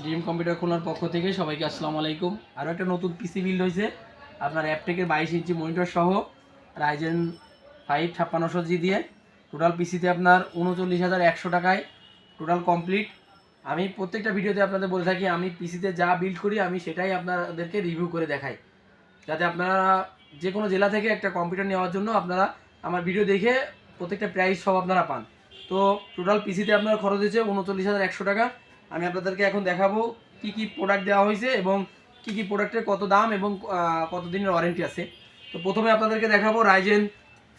Dream computer খোলার পক্ষ থেকে সবাইকে আসসালামু আলাইকুম। আরও একটা নতুন পিসি বিল্ড হয়েছে আপনার অ্যাপটেকের 22 ইঞ্চি মনিটর সহ রাইজেন 5 5600G দিয়ে। টোটাল পিসিতে আপনার 39,100 টাকায় টোটাল কমপ্লিট। আমি প্রত্যেকটা ভিডিওতে আপনাদের বলে থাকি আমি পিসিতে যা বিল্ড করি আমি সেটাই আপনাদেরকে রিভিউ করে দেখাই, যাতে আপনারা যে কোনো জেলা থেকে একটা কম্পিউটার নেওয়ার জন্য আপনারা আমার ভিডিও দেখে প্রত্যেকটা প্রাইস সব আপনারা পান। তো টোটাল পিসিতে আপনার খরচ হয়েছে 39,100 টাকা। আমি আপনাদেরকে এখন দেখাবো কি কি প্রোডাক্ট দেওয়া হয়েছে এবং কি কি প্রোডাক্টের কত দাম এবং কত দিনের ওয়ারেন্টি আছে। তো প্রথমে আপনাদেরকে দেখাবো রাইজেন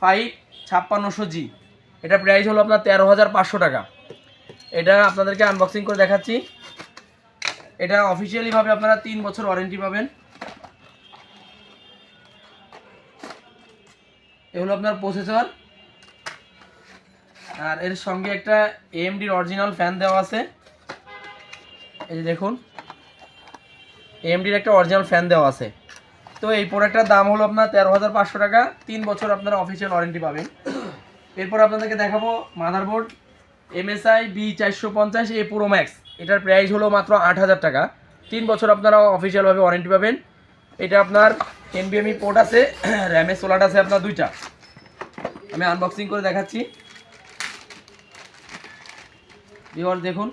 5 5600G। এটা প্রাইস হলো আপনার 13,500 টাকা। এটা আপনাদেরকে আনবক্সিং করে দেখাচ্ছি। এটা অফিসিয়ালিভাবে আপনারা 3 বছর ওয়ারেন্টি পাবেন। এ হলো আপনার প্রসেসর, আর এর সঙ্গে একটা AMD অরিজিনাল ফ্যান দেওয়া আছে। এই যে দেখুন, AMDর একটা অরিজিনাল ফ্যান দেওয়া আছে। তো এই প্রোডাক্টটার দাম হলো আপনার 13,500 টাকা। 3 বছর আপনারা অফিসিয়াল ওয়ারেন্টি পাবেন। এরপর আপনাদেরকে দেখাবো motherboard MSI B450A Pro Max। এটার প্রাইস হলো মাত্র 8,000 টাকা। 3 বছর আপনারা অফিসিয়ালভাবে ওয়ারেন্টি পাবেন। এটা আপনার NVMe পোর্ট আছে, র্যামের স্লট আছে আপনার 2টা। আমি আনবক্সিং করে দেখাচ্ছি। ভিউয়ার দেখুন,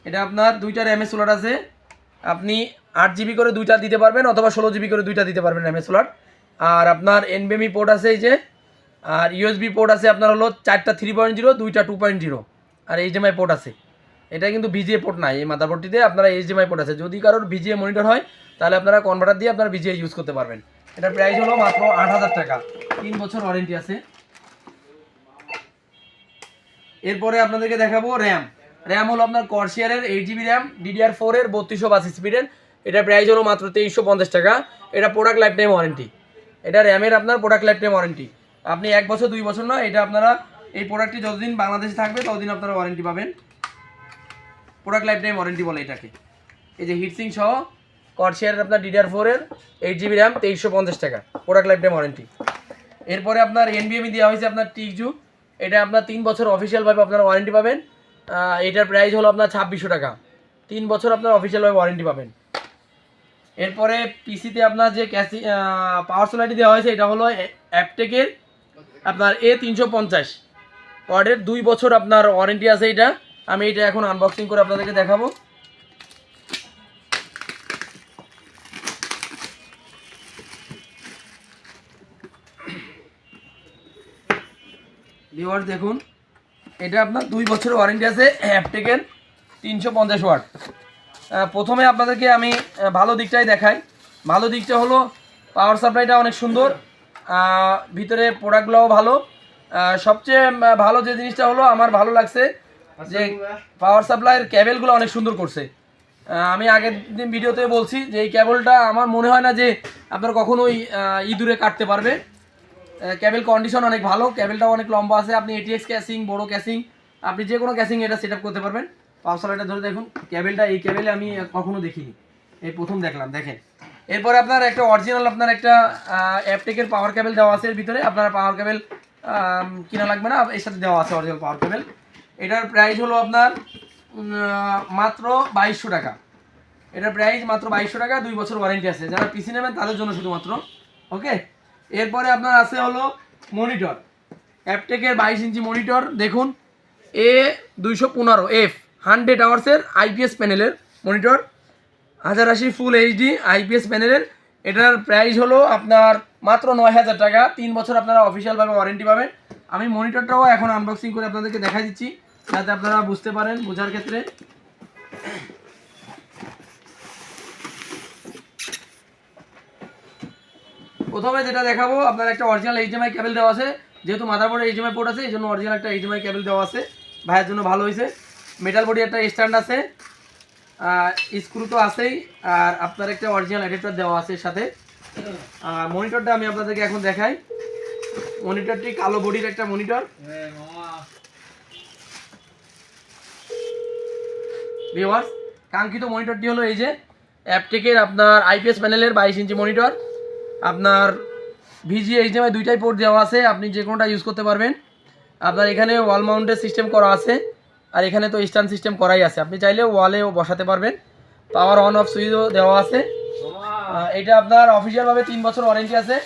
এটা আপনার 2টা র্যামের স্লট আছে। আপনি 8GB করে 2টা দিতে পারবেন অথবা 16GB করে 2টা দিতে পারবেন র্যামের স্লট। আর আপনার NVMe পোর্ট আছে এই যে, আর USB পোর্ট আছে আপনার হলো 4টা 3.0, 2টা 2.0, আর HDMI পোর্ট আছে। এটা কিন্তু VGA পোর্ট নাই এই মাদারবোর্ডটিতে, আপনারা HDMI পোর্ট আছে। যদি কারোর VGA মনিটর হয় তাহলে আপনারা কনভার্টার দিয়ে আপনারা VGA ইউজ করতে পারবেন। এটার প্রাইস হলো মাত্র 8,000 টাকা। 3 বছর ওয়ারেন্টি আছে। এরপরে আপনাদেরকে দেখাবো র্যাম হলো আপনার কর্সিয়ারের 8GB র্যাম DDR4 এর 3252 স্পিডের। এটা প্রাইস হলো মাত্র 2350 টাকা। এটা প্রোডাক্ট লাইফ টাইম ওয়ারেন্টি। এটা র্যামের আপনার প্রোডাক্ট লাইফ টাইম ওয়ারেন্টি। আপনি 1 বছর 2 বছর না, এটা আপনারা এই প্রোডাক্টটি যতদিন বাংলাদেশে থাকবে ততদিন আপনারা ওয়ারেন্টি পাবেন। প্রোডাক্ট লাইফ টাইম ওয়ারেন্টি বলে এটাকে। এই যে হিটসিং সহ কর্সিয়ারের আপনার DDR4 এর 8GB র্যাম 2350 টাকা, প্রোডাক্ট লাইফ টাইম ওয়ারেন্টি। এরপরে আপনার NVMe দেওয়া হয়েছে আপনার টিকজু। এটা আপনার 3 বছর অফিসিয়ালভাবে আপনারা ওয়ারেন্টি পাবেন। এটার প্রাইস হলো আপনার 2600 টাকা। 3 বছর আপনার অফিসিয়ালভাবে ওয়ারেন্টি পাবেন। এরপরে পিসিতে আপনার যে পাওয়ার সাপ্লাইটি দেওয়া হয়েছে এটা হলো অ্যাপটেকের আপনার A350 ওয়াটের 2 বছর আপনার ওয়ারেন্টি আছে। এটা আমি এটা এখন আনবক্সিং করে আপনাদেরকে দেখাবো। ভিউয়ার্স দেখুন, এটা আপনার 2 বছর ওয়ারেন্টি আছে অ্যাপটেকের 350 ওয়াট। প্রথমে আপনাদেরকে আমি ভালো দিকটাই দেখাই। ভালো দিকটা হলো পাওয়ার সাপ্লাইটা অনেক সুন্দর, ভিতরে প্রোডাক্টগুলোও ভালো। সবচেয়ে ভালো যে জিনিসটা হলো আমার ভালো লাগছে যে পাওয়ার সাপ্লাইয়ের ক্যাবেলগুলো অনেক সুন্দর করছে। আমি আগের দিন ভিডিওতে বলছি যে এই ক্যাবেলটা আমার মনে হয় না যে আপনার কখনোই ইঁদুরে কাটতে পারবে। ক্যাবেল কন্ডিশন অনেক ভালো, ক্যাবেলটাও অনেক লম্বা আছে। আপনি ATX ক্যাসিং, বড়ো ক্যাসিং, আপনি যে কোনো ক্যাসিং এটা সেট আপ করতে পারবেন। পাওয়ার সাপ্লাইটা ধরে দেখুন, ক্যাবেলটা এই ক্যাবেলে আমি কখনো দেখিনি, এই প্রথম দেখলাম। দেখেন, এরপরে আপনার একটা অরিজিনাল আপনার একটা অ্যাপটেকের পাওয়ার ক্যাবেল দেওয়া আছে। এর ভিতরে আপনার পাওয়ার ক্যাবেল কিনা লাগবে না, এর সাথে দেওয়া আছে অরিজিনাল পাওয়ার ক্যাবেল। এটার প্রাইস হলো আপনার মাত্র 2200 টাকা। এটার প্রাইস মাত্র 2200 টাকা। 2 বছর ওয়ারেন্টি আছে। যারা পিসি নেবেন তাদের জন্য শুধুমাত্র। ওকে, এরপরে আপনার আছে হলো মনিটর, অ্যাপটেকের 22 ইঞ্চি মনিটর। দেখুন, A215F 100 আওয়ার্সের IPS প্যানেলের মনিটর, 1080 ফুল HD IPS প্যানেলের। এটার প্রাইস হলো আপনার মাত্র 9,000 টাকা। 3 বছর আপনারা অফিসিয়ালভাবে ওয়ারেন্টি পাবেন। আমি মনিটরটাও এখন আনবক্সিং করে আপনাদেরকে দেখা দিচ্ছি, যাতে আপনারা বুঝতে পারেন বোঝার ক্ষেত্রে। প্রথমে যেটা দেখাবো, আপনার একটা অরিজিনাল HDMI কেবল দেওয়া আছে। যেহেতু মাদারবোর্ডে HDMI পোর্ট আছে এই জন্য অরিজিনাল একটা HDMI কেবল দেওয়া আছে। ভাইয়ের জন্য ভালো হয়েছে। মেটাল বডি একটা স্ট্যান্ড আছে, স্ক্রু তো আছেই, আর আপনার একটা অরিজিনাল অ্যাডাপ্টার দেওয়া আছে এর সাথে। মনিটরটা আমি আপনাদেরকে এখন দেখাই। মনিটরটি কালো বডির একটা মনিটর। ভিউয়ার্স, কাঙ্ক্ষিত মনিটরটি হলো এই যে অ্যাপটেকের আপনার IPS প্যানেলের 22 ইঞ্চি মনিটর। আপনার VGA HDMI 2টাই পোর্ট দেওয়া আছে, আপনি যে কোনোটা ইউজ করতে পারবেন। আপনার এখানে ওয়াল মাউন্টের সিস্টেম করা আছে। আর এখানে তো স্ট্যান্ড সিস্টেম করাই আছে, আপনি চাইলে ওয়ালেও বসাতে পারবেন। পাওয়ার অন অফ সুইচও দেওয়া আছে। এটা আপনার অফিসিয়ালভাবে 3 বছর ওয়ারেন্টি আছে।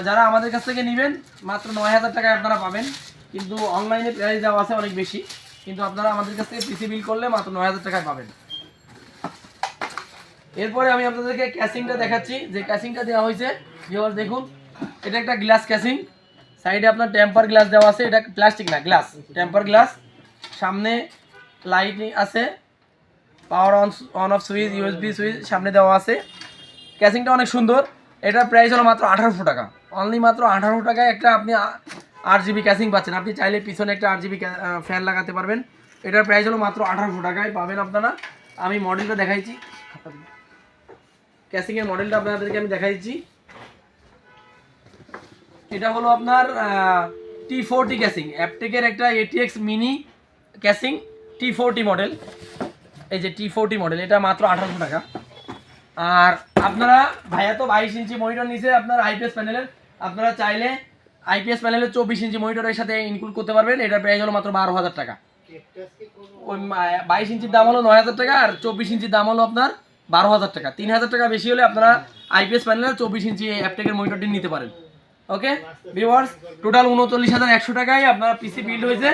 যারা আমাদের কাছ থেকে নেবেন মাত্র 9000 টাকায় আপনারা পাবেন, কিন্তু অনলাইনে প্রাইস দেওয়া আছে অনেক বেশি, কিন্তু আপনারা আমাদের কাছ থেকে পিসি বিল করলে মাত্র 9000 টাকায় পাবেন। এরপরে আমি আপনাদেরকে ক্যাসিংটা দেখাচ্ছি, যে ক্যাসিংটা দেওয়া হয়েছে ভিউয়ার্স দেখুন, এটা একটা গ্লাস ক্যাসিং, সাইডে আপনার টেম্পার গ্লাস দেওয়া আছে, এটা প্লাস্টিক না গ্লাস, টেম্পার গ্লাস। সামনে লাইট আছে, power on off switch, USB switch সামনে দেওয়া আছে। ক্যাসিংটা অনেক সুন্দর। এটার প্রাইস হলো মাত্র 1800 টাকা, অনলি মাত্র 1800 টাকায় একটা আপনি 8GB ক্যাসিং পাচ্ছেন। আপনি চাইলে পিছনে একটা 8GB ফ্যান লাগাতে পারবেন। এটার প্রাইস হলো মাত্র 1800 টাকায় পাবেন আপনারা। আমি মডেলটা দেখাইছি, ক্যাসিংয়ের মডেলটা আপনাদেরকে আমি দেখাইছি। এটা হলো আপনার T40 ক্যাসিং, অ্যাপটেকের একটা ATX mini casing T40 model. এই যে T40 মডেল, এটা মাত্র 1800 টাকা। আর আপনারা ভাইয়া তো 22 ইঞ্চি মনিটর নিচে আপনার আইপিএস প্যানেলের, আপনারা চাইলে আইপিএস প্যানেলের 24 ইঞ্চি মনিটরের সাথে ইনক্লুড করতে পারবেন। এটার প্রাইস হলো মাত্র 12000 টাকা। ওই 22 ইঞ্চির দাম হলো 9000 টাকা, আর 24 ইঞ্চির দাম হলো আপনার 12000 টাকা। 3000 টাকা বেশি হলে আপনারা আইপিএস প্যানেলের 24 ইঞ্চি অ্যাপটেকের মনিটরটি নিতে পারেন। ওকে ভিউয়ার্স, টোটাল 39100 টাকায় আপনার পিসি বিল্ড হয়েছে।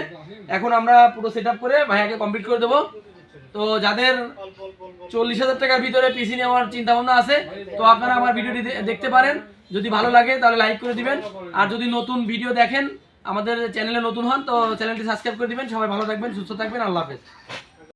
এখন আমরা পুরো সেট আপ করে ভাইয়াকে কমপ্লিট করে দেবো। তো যাদের 40,000 টাকার ভিতরে পিসি নেওয়ার চিন্তা ভাবনা আছে, তো আপনারা আমার ভিডিওটি দেখতে পারেন। যদি ভালো লাগে তাহলে লাইক করে দিবেন, আর যদি নতুন ভিডিও দেখেন, আমাদের চ্যানেলে নতুন হন, তো চ্যানেলটি সাবস্ক্রাইব করে দিবেন। সবাই ভালো থাকবেন, সুস্থ থাকবেন, আল্লাহ হাফেজ।